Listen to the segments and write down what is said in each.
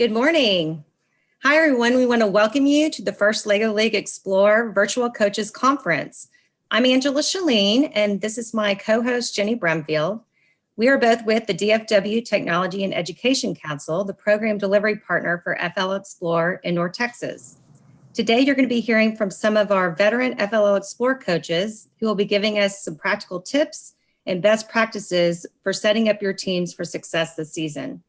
Good morning. Hi, everyone. We want to welcome you to the first FLL Explore Virtual Coaches Conference. I'm Angela Shalene, and this is my co-host, Jenny Brumfield. We are both with the DFW Technology and Education Council, the program delivery partner for FLL Explore in North Texas. Today, you're going to be hearing from some of our veteran FLL Explore coaches who will be giving us some practical tips and best practices for setting up your teams for success this season.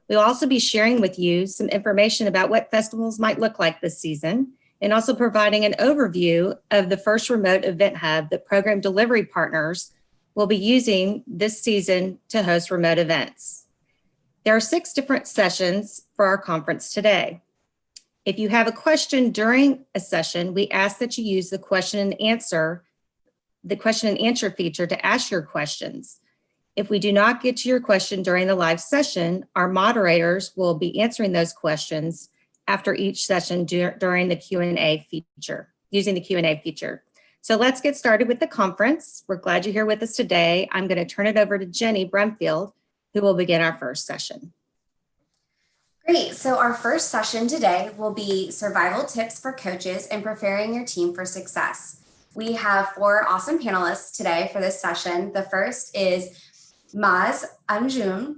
We'll also be sharing with you some information about what festivals might look like this season, and also providing an overview of the first remote event hub that program delivery partners will be using this season to host remote events. There are 6 different sessions for our conference today. If you have a question during a session, we ask that you use the question and answer feature to ask your questions. If we do not get to your question during the live session, our moderators will be answering those questions after each session during the Q&A feature, using the Q&A feature. So let's get started with the conference. We're glad you're here with us today. I'm going to turn it over to Jenny Brumfield, who will begin our first session. Great. So our first session today will be survival tips for coaches in preparing your team for success. We have 4 awesome panelists today for this session. The first is Maaz, Anjum.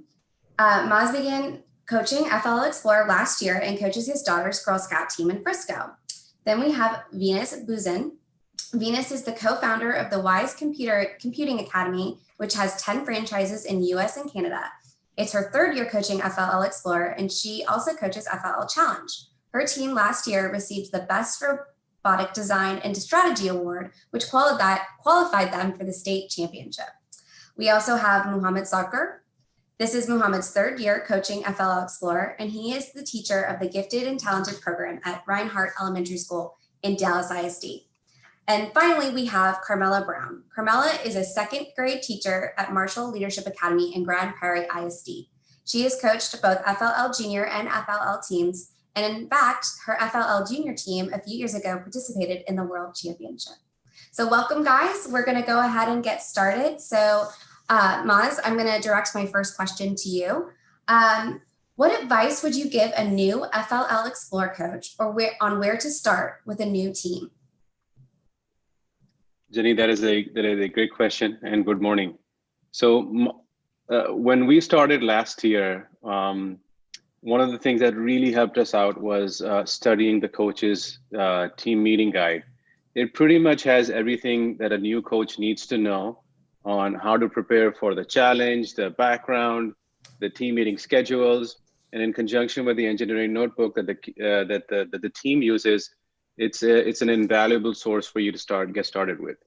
Maaz began coaching FLL Explore last year and coaches his daughter's Girl Scout team in Frisco. Then we have Bhasin. Venus is the co-founder of the Wize Computing Academy, which has 10 franchises in the US and Canada. It's her 3rd year coaching FLL Explore, and she also coaches FLL Challenge. Her team last year received the Best Robotic Design and Strategy Award, which qualified them for the state championship. We also have Mohammed Sarker. This is Mohammed's 3rd year coaching FLL Explore, and he is the teacher of the Gifted and Talented program at Reinhardt Elementary School in Dallas ISD. And finally, we have Carmela Brown. Carmela is a 2nd grade teacher at Marshall Leadership Academy in Grand Prairie ISD. She has coached both FLL Junior and FLL teams, and in fact, her FLL Junior team a few years ago participated in the World Championship. So welcome, guys. We're going to go ahead and get started. So Maaz, I'm going to direct my first question to you. What advice would you give a new FLL Explore coach or on where to start with a new team? Jenny, that is a great question, and good morning. So when we started last year, one of the things that really helped us out was studying the coach's team meeting guide. It pretty much has everything that a new coach needs to know on how to prepare for the challenge, the background, the team meeting schedules, and in conjunction with the engineering notebook that the team uses, it's an invaluable source for you to get started with.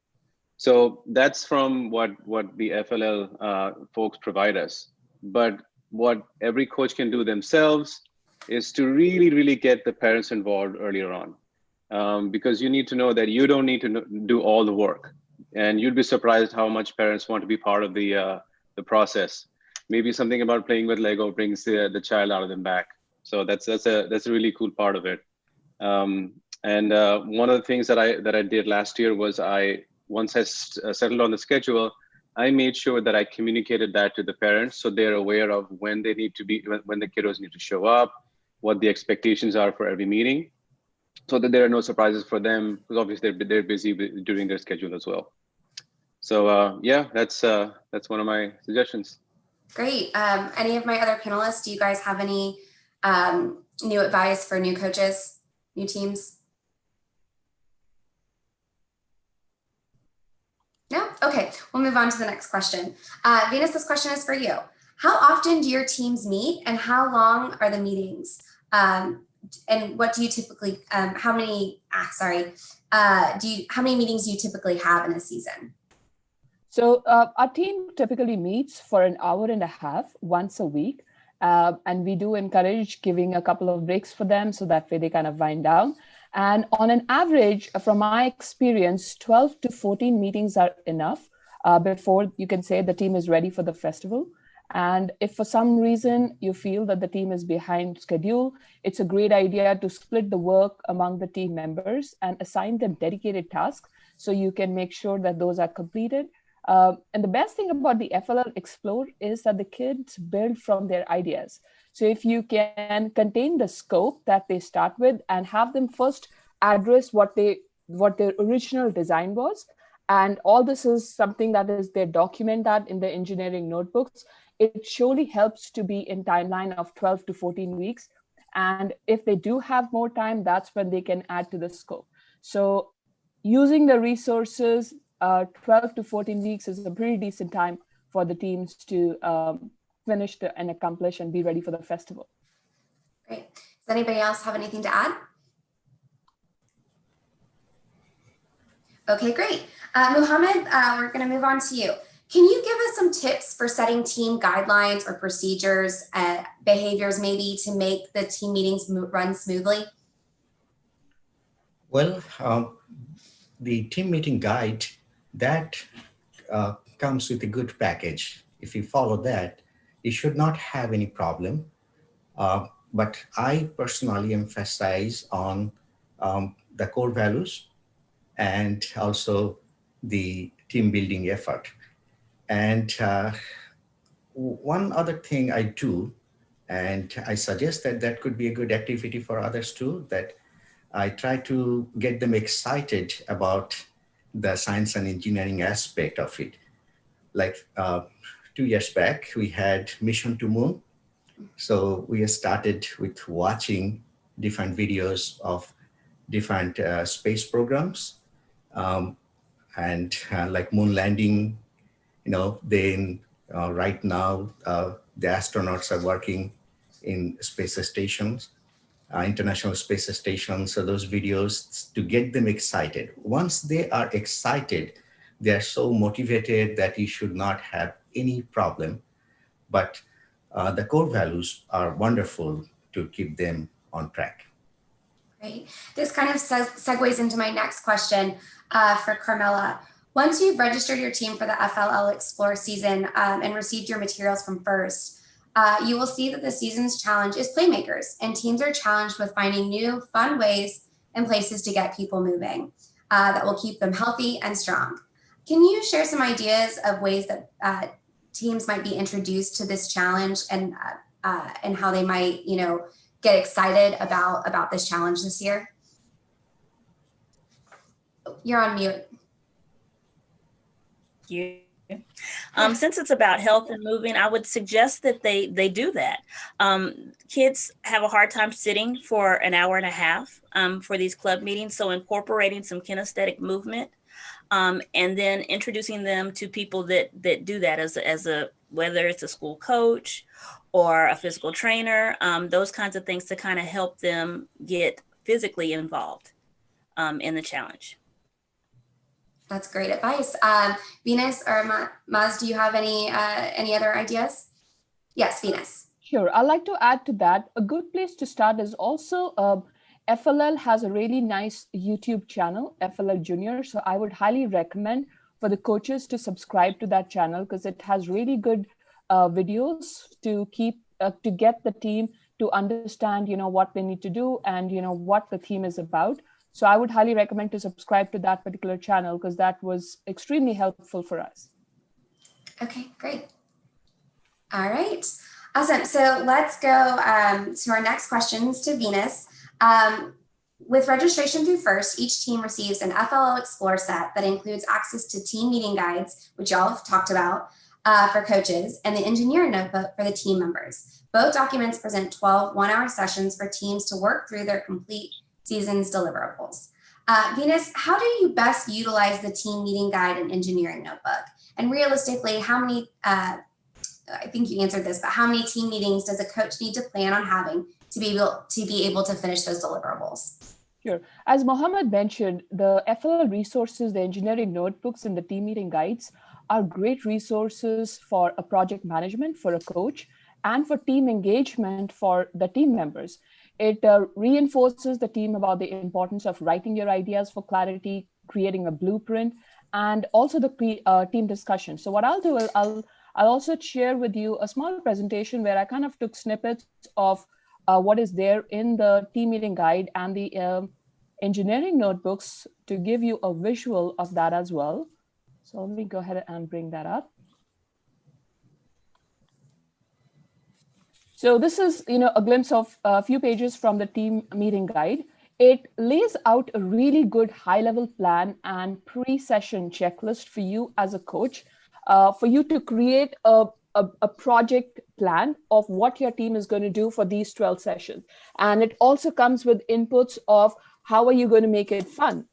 So that's from what the FLL folks provide us. But what every coach can do themselves is to really get the parents involved earlier on, because you need to know that you don't need to do all the work. And you'd be surprised how much parents want to be part of the process. Maybe something about playing with Lego brings the child out of them back. So that's a really cool part of it. And one of the things that I did last year was once I settled on the schedule, I made sure that I communicated that to the parents so they're aware of when they need to be, when the kiddos need to show up, what the expectations are for every meeting, so that there are no surprises for them, because obviously they're busy during their schedule as well. So yeah, that's one of my suggestions. Great. Any of my other panelists, do you guys have any new advice for new coaches, new teams? No? Okay, we'll move on to the next question. Venus, this question is for you. How often do your teams meet, and how long are the meetings? And what do you typically, how many meetings do you typically have in a season? So our team typically meets for an hour and a half once a week. And we do encourage giving a couple of breaks for them so that way they kind of wind down. And on an average, from my experience, 12 to 14 meetings are enough before you can say the team is ready for the festival. And if for some reason you feel that the team is behind schedule, it's a great idea to split the work among the team members and assign them dedicated tasks so you can make sure that those are completed. And the best thing about the FLL Explore is that the kids build from their ideas. So if you can contain the scope that they start with and have them first address what their original design was, and all this is something that is they document that in the engineering notebooks, it surely helps to be in timeline of 12 to 14 weeks. And if they do have more time, that's when they can add to the scope. So using the resources, 12 to 14 weeks is a pretty decent time for the teams to finish and accomplish and be ready for the festival. Great. Does anybody else have anything to add? Okay, great. Mohammed, we're going to move on to you. Can you give us some tips for setting team guidelines or procedures, behaviors maybe to make the team meetings run smoothly? Well, the team meeting guide, that comes with a good package. If you follow that, you should not have any problem. But I personally emphasize on the core values and also the team building effort. And one other thing I do, and I suggest that that could be a good activity for others too, that I try to get them excited about the science and engineering aspect of it. Like 2 years back, we had Mission to Moon. So we started with watching different videos of different space programs. And like moon landing, then right now the astronauts are working in space stations, international space stations. So those videos to get them excited. Once they are excited, they are so motivated that you should not have any problem. But the core values are wonderful to keep them on track. Great. This kind of segues into my next question for Carmela. Once you've registered your team for the FLL Explore season and received your materials from FIRST, you will see that the season's challenge is playmakers, and teams are challenged with finding new, fun ways and places to get people moving that will keep them healthy and strong. Can you share some ideas of ways that teams might be introduced to this challenge and how they might, get excited about this challenge this year? You're on mute. You. Since it's about health and moving, I would suggest that they do that. Kids have a hard time sitting for an hour and a half for these club meetings. So incorporating some kinesthetic movement and then introducing them to people that do that as a whether it's a school coach or a physical trainer, those kinds of things to kind of help them get physically involved in the challenge. That's great advice. Venus or Maaz, do you have any other ideas? Yes, Venus. Sure. I'd like to add to that. A good place to start is also FLL has a really nice YouTube channel, FLL Junior. So I would highly recommend for the coaches to subscribe to that channel because it has really good videos to get the team to understand, what they need to do and, what the theme is about. So I would highly recommend to subscribe to that particular channel because that was extremely helpful for us. Okay, great. All right, awesome. So let's go to our next questions to Venus. With registration through FIRST, each team receives an FLL Explore set that includes access to team meeting guides, which y'all have talked about for coaches, and the engineering notebook for the team members. Both documents present 12 one-hour sessions for teams to work through their complete season's deliverables. Venus, how do you best utilize the team meeting guide and engineering notebook? And realistically, how many, I think you answered this, but how many team meetings does a coach need to plan on having to be able to finish those deliverables? Sure. As Mohammed mentioned, the FLL resources, the engineering notebooks and the team meeting guides are great resources for a project management for a coach and for team engagement for the team members. It reinforces the team about the importance of writing your ideas for clarity, creating a blueprint, and also the team discussion. So what I'll do is I'll also share with you a small presentation where I kind of took snippets of what is there in the team meeting guide and the engineering notebooks to give you a visual of that as well. So let me go ahead and bring that up. So this is, a glimpse of a few pages from the team meeting guide. It lays out a really good high-level plan and pre-session checklist for you as a coach, for you to create a project plan of what your team is going to do for these 12 sessions. And it also comes with inputs of how are you going to make it fun?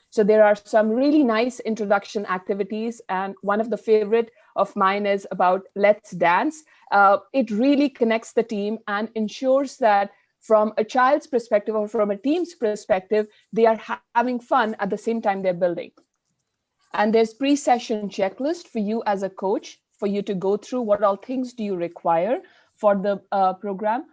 So there are some really nice introduction activities. And one of the favorite of mine is about Let's Dance. It really connects the team and ensures that from a child's perspective or from a team's perspective, they are having fun at the same time they're building. And there's pre-session checklist for you as a coach, for you to go through what all things do you require for the program.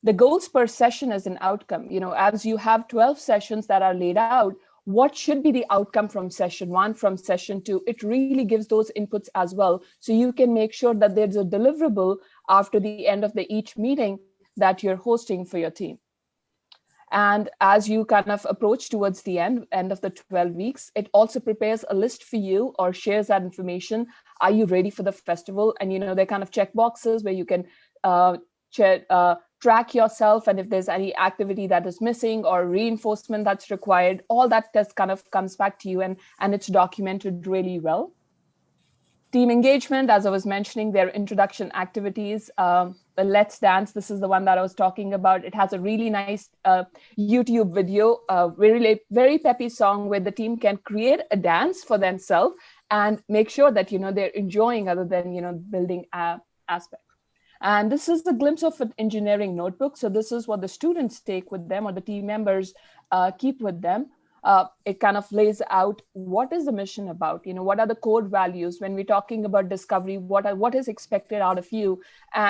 The goals per session as an outcome, as you have 12 sessions that are laid out, what should be the outcome from session 1, from session 2? It really gives those inputs as well. So you can make sure that there's a deliverable after the end of each meeting that you're hosting for your team. And as you kind of approach towards the end of the 12 weeks, it also prepares a list for you or shares that information. Are you ready for the festival? And, they're kind of check boxes where you can track yourself, and if there's any activity that is missing or reinforcement that's required, all that just kind of comes back to you, and it's documented really well. Team engagement, as I was mentioning, their introduction activities, the Let's Dance, this is the one that I was talking about. It has a really nice YouTube video, very peppy song where the team can create a dance for themselves and make sure that, they're enjoying other than, building aspect. And this is a glimpse of an engineering notebook. So this is what the students take with them or the team members keep with them. It kind of lays out what is the mission about, what are the core values when we're talking about discovery, what is expected out of you.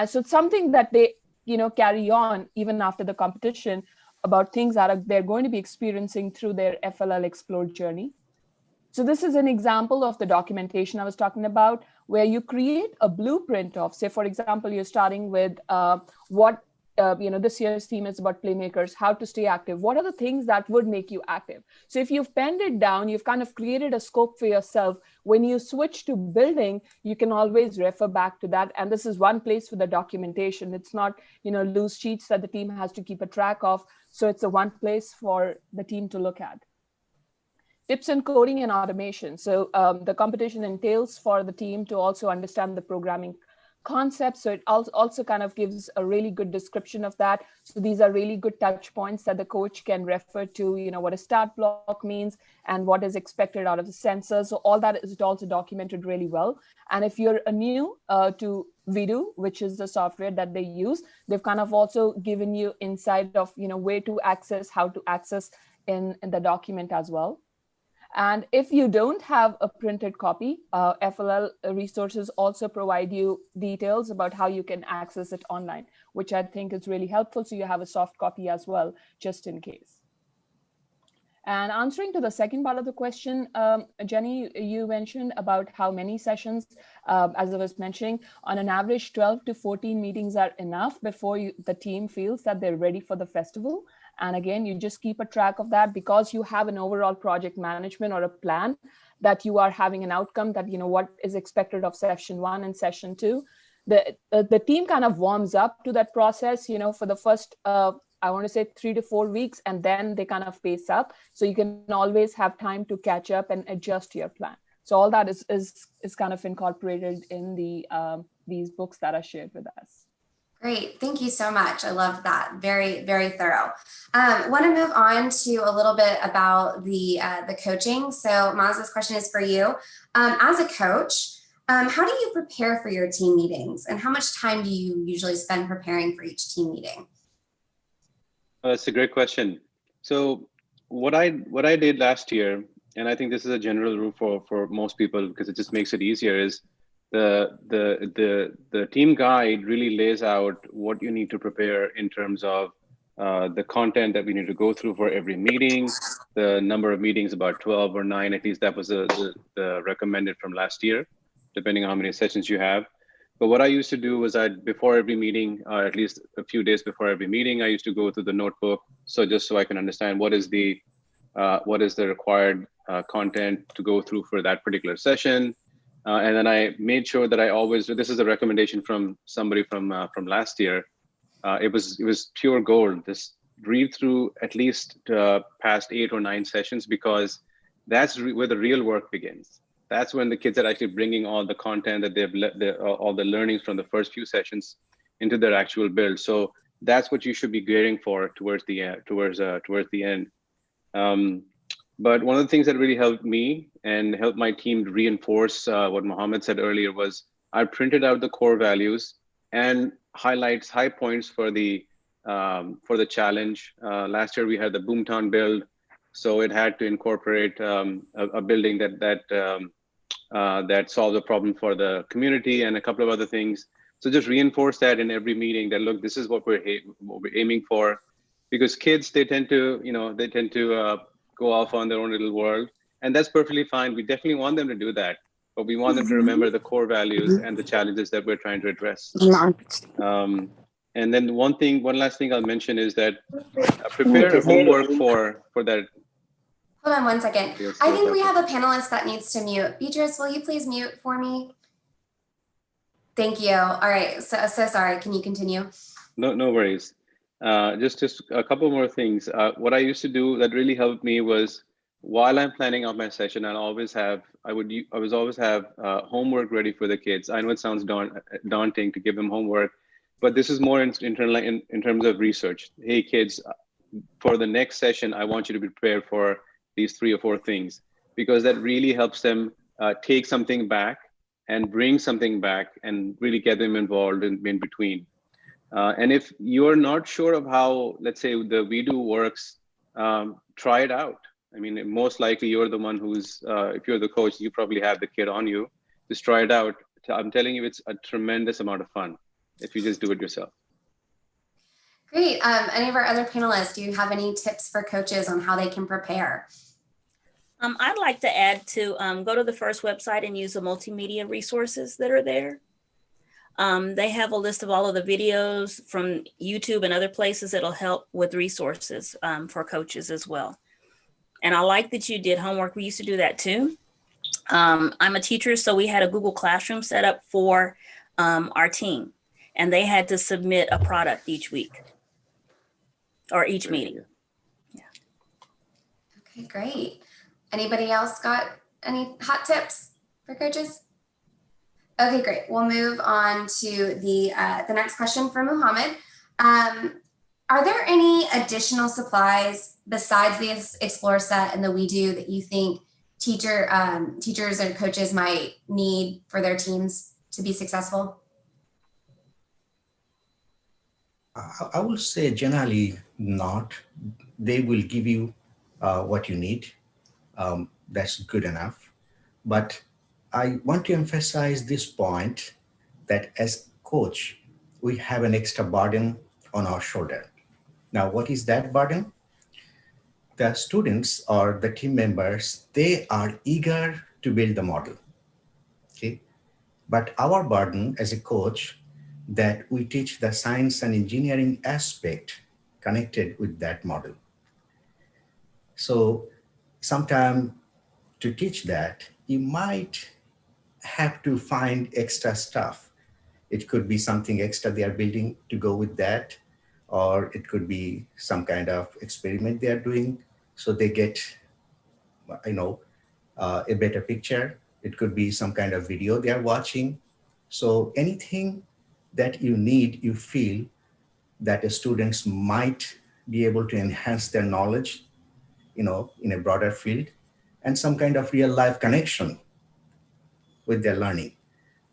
So it's something that they, carry on even after the competition about things that they're going to be experiencing through their FLL Explore journey. So this is an example of the documentation I was talking about, where you create a blueprint of, say, for example, you're starting with this year's theme is about playmakers, how to stay active. What are the things that would make you active? So if you've penned it down, you've kind of created a scope for yourself. When you switch to building, you can always refer back to that. And this is one place for the documentation. It's not, loose sheets that the team has to keep a track of. So it's a one place for the team to look at. Tips in coding and automation. So the competition entails for the team to also understand the programming concepts. So it also kind of gives a really good description of that. So these are really good touch points that the coach can refer to, what a start block means and what is expected out of the sensor. So all that is also documented really well. And if you're new to Vidu, which is the software that they use, they've kind of also given you insight of, where to access, how to access in the document as well. And if you don't have a printed copy, FLL resources also provide you details about how you can access it online, which I think is really helpful. So you have a soft copy as well, just in case. And answering to the second part of the question, Jenny, you mentioned about how many sessions, as I was mentioning, on an average 12 to 14 meetings are enough before the team feels that they're ready for the festival. And again, you just keep a track of that because you have an overall project management or a plan that you are having an outcome that, what is expected of session 1 and session 2. The team kind of warms up to that process, for the first, I want to say 3 to 4 weeks, and then they kind of pace up. So you can always have time to catch up and adjust your plan. So all that is kind of incorporated in these books that are shared with us. Great. Thank you so much. I love that. Very, very thorough. Want to move on to a little bit about the coaching. So Maaz, this question is for you. As a coach, how do you prepare for your team meetings, and how much time do you usually spend preparing for each team meeting? That's a great question. So what I did last year, and I think this is a general rule for most people because it just makes it easier, is the team guide really lays out what you need to prepare in terms of the content that we need to go through for every meeting, the number of meetings, about 12 or 9, at least that was the recommended from last year, depending on how many sessions you have. But what I used to do was before every meeting, or at least a few days before every meeting, I used to go through the notebook. So just so I can understand what is the what is the required content to go through for that particular session. And then I made sure that I always, this is a recommendation from somebody from last year. It was pure gold. Just read through at least past 8 or 9 sessions, because that's where the real work begins. That's when the kids are actually bringing all the content that all the learnings from the first few sessions into their actual build. So that's what you should be gearing for towards the end. But one of the things that really helped me and helped my team reinforce what Mohammed said earlier was I printed out the core values and highlights, high points for the challenge. Last year we had the Boomtown build, so it had to incorporate a building that solves a problem for the community and a couple of other things. So just reinforce that in every meeting that, look, this is what we're aiming for, because kids, they tend to go off on their own little world, and that's perfectly fine. We definitely want them to do that, but we want them to remember the core values and the challenges that we're trying to address. And then one last thing I'll mention is that prepare homework for that. Hold on one second. I think we have a panelist that needs to mute. Beatrice, will you please mute for me? Thank you. All right. So sorry. Can you continue? No worries. Just a couple more things. What I used to do that really helped me was, while I'm planning out my session, I always have homework ready for the kids. I know it sounds daunting to give them homework, but this is more in terms of research. Hey kids, for the next session, I want you to be prepared for these 3 or 4 things, because that really helps them take something back and bring something back and really get them involved in between. And if you're not sure of how, let's say, the WeDo works, try it out. I mean, most likely you're the one who's, if you're the coach, you probably have the kid on you. Just try it out. I'm telling you, it's a tremendous amount of fun if you just do it yourself. Great. Any of our other panelists, do you have any tips for coaches on how they can prepare? I'd like to add to go to the FIRST website and use the multimedia resources that are there. They have a list of all of the videos from YouTube and other places that'll help with resources for coaches as well. And I like that you did homework. We used to do that too. I'm a teacher, so we had a Google Classroom set up for our team, and they had to submit a product each week or each meeting. Yeah. Okay, great. Anybody else got any hot tips for coaches? Okay, great. We'll move on to the next question from Mohammed. Are there any additional supplies besides the Explore set and the WeDo that you think teachers or coaches might need for their teams to be successful? I will say generally not. They will give you what you need. That's good enough. But I want to emphasize this point that as coach, we have an extra burden on our shoulder. Now, what is that burden? The students or the team members, they are eager to build the model, okay? But our burden as a coach, that we teach the science and engineering aspect connected with that model. So sometime to teach that, you might have to find extra stuff. It could be something extra they are building to go with that, or it could be some kind of experiment they are doing so they get, a better picture. It could be some kind of video they are watching. So anything that you need, you feel that the students might be able to enhance their knowledge, in a broader field, and some kind of real life connection with their learning,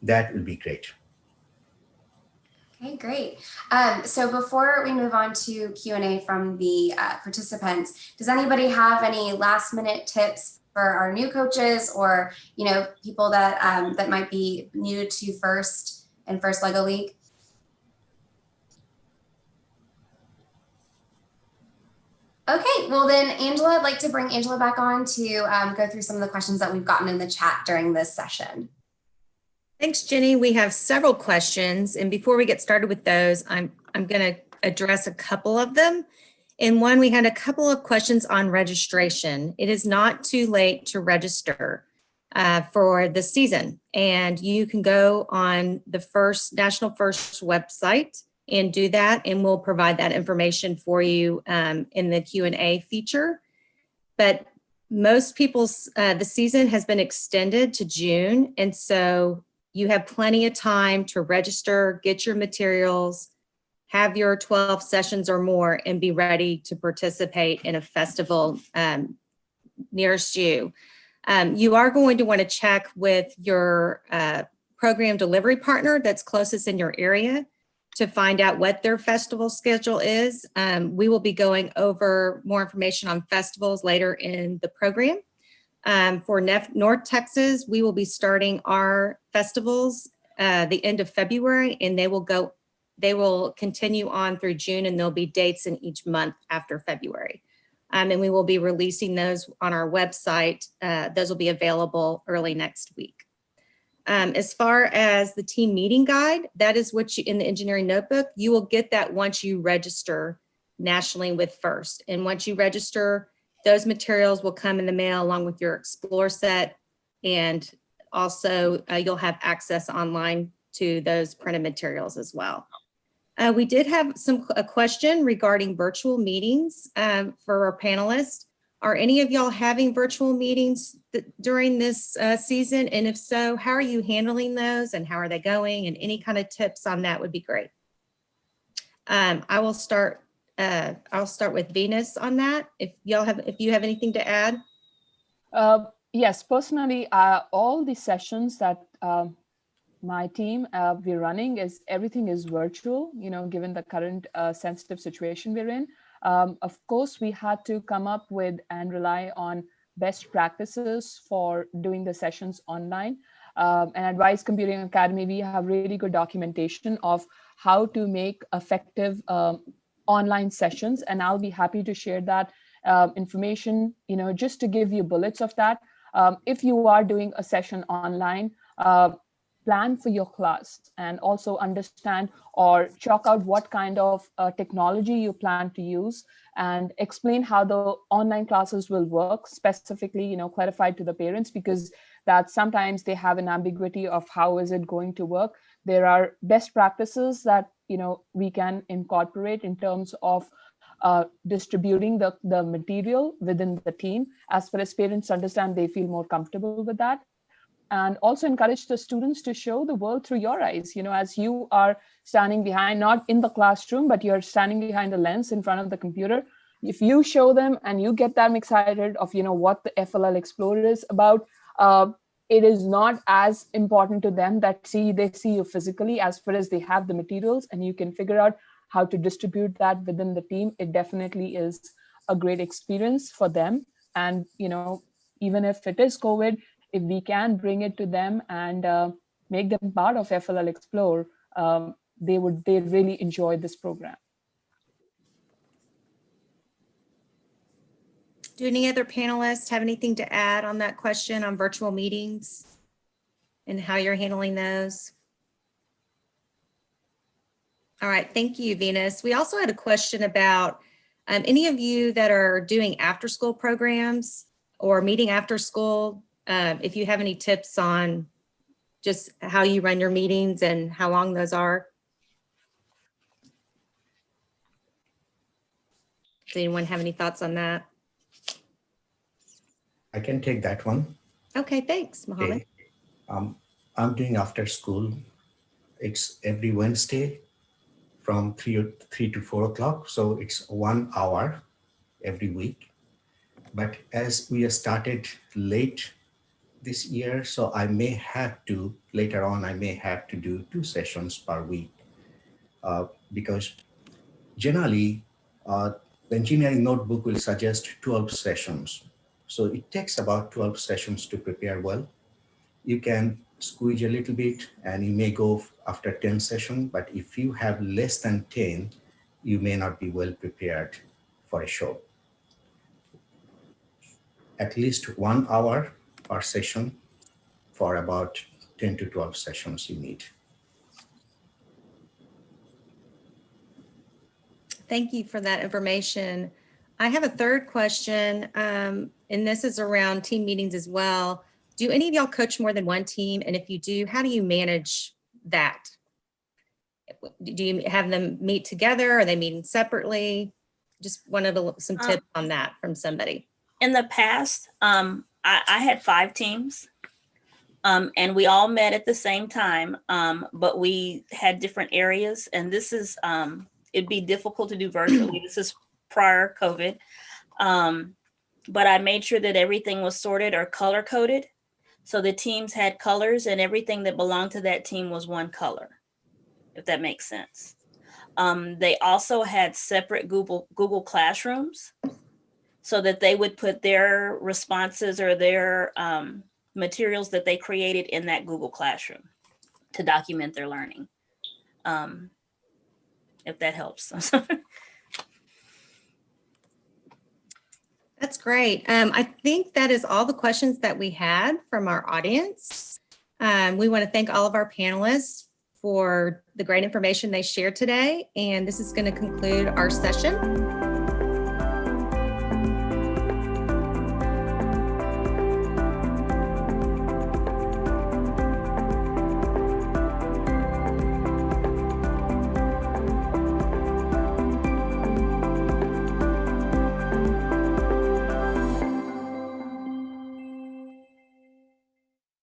that would be great. Okay, great. So before we move on to Q&A from the participants, does anybody have any last minute tips for our new coaches, or people that that might be new to FIRST and FIRST LEGO League? Okay, well then, Angela, I'd like to bring Angela back on to go through some of the questions that we've gotten in the chat during this session. Thanks, Jenny. We have several questions, and before we get started with those, I'm going to address a couple of them. In one, we had a couple of questions on registration. It is not too late to register for the season, and you can go on the National First website and do that, and we'll provide that information for you in the Q&A feature. But most people's, the season has been extended to June, and so you have plenty of time to register, get your materials, have your 12 sessions or more, and be ready to participate in a festival nearest you. You are going to want to check with your program delivery partner that's closest in your area to find out what their festival schedule is. We will be going over more information on festivals later in the program. For North Texas, we will be starting our festivals the end of February, and they will continue on through June, and there'll be dates in each month after February. And we will be releasing those on our website. Those will be available early next week. As far as the team meeting guide, that is what you, in the engineering notebook, you will get that once you register nationally with FIRST. And once you register, those materials will come in the mail along with your Explore set. And also you'll have access online to those printed materials as well. We did have a question regarding virtual meetings for our panelists. Are any of y'all having virtual meetings during this season? And if so, how are you handling those and how are they going? And any kind of tips on that would be great. I'll start with Venus on that. If you have anything to add. Yes, personally, all the sessions that my team we're running everything is virtual, given the current sensitive situation we're in. Of course, we had to come up with and rely on best practices for doing the sessions online. And at Wize Computing Academy, we have really good documentation of how to make effective online sessions. And I'll be happy to share that information, just to give you bullets of that. If you are doing a session online, plan for your class and also understand or chalk out what kind of technology you plan to use and explain how the online classes will work, specifically, clarified to the parents, because that sometimes they have an ambiguity of how is it going to work. There are best practices that, we can incorporate in terms of distributing the material within the team. As far as parents understand, they feel more comfortable with that. And also encourage the students to show the world through your eyes, as you are standing behind, not in the classroom, but you're standing behind the lens in front of the computer. If you show them and you get them excited of, what the FLL Explore is about, it is not as important to them that they see you physically, as far as they have the materials and you can figure out how to distribute that within the team. It definitely is a great experience for them. And, even if it is COVID, if we can bring it to them and make them part of FLL Explore, they really enjoy this program. Do any other panelists have anything to add on that question on virtual meetings and how you're handling those? All right, thank you, Venus. We also had a question about any of you that are doing after school programs or meeting after school, if you have any tips on just how you run your meetings and how long those are. Does anyone have any thoughts on that? I can take that one. Okay, thanks, Mohammed. Okay. I'm doing after school. It's every Wednesday from 3 to 4 o'clock. So it's 1 hour every week. But as we have started late this year, so I may have to, later on, I may have to do 2 sessions per week because generally the engineering notebook will suggest 12 sessions. So it takes about 12 sessions to prepare well. You can squeeze a little bit and you may go after 10 sessions, but if you have less than 10, you may not be well prepared for a show. At least 1 hour per session for about 10 to 12 sessions you need. Thank you for that information. I have a third question, and this is around team meetings as well. Do any of y'all coach more than one team? And if you do, how do you manage that? Do you have them meet together? Are they meeting separately? Just wanted some tips on that from somebody. In the past, I had 5 teams, and we all met at the same time, but we had different areas. And this is, it'd be difficult to do virtually. This is prior COVID. But I made sure that everything was sorted or color coded. So the teams had colors and everything that belonged to that team was one color, if that makes sense. They also had separate Google Classrooms so that they would put their responses or their materials that they created in that Google Classroom to document their learning. If that helps. That's great. I think that is all the questions that we had from our audience. We want to thank all of our panelists for the great information they shared today. And this is going to conclude our session.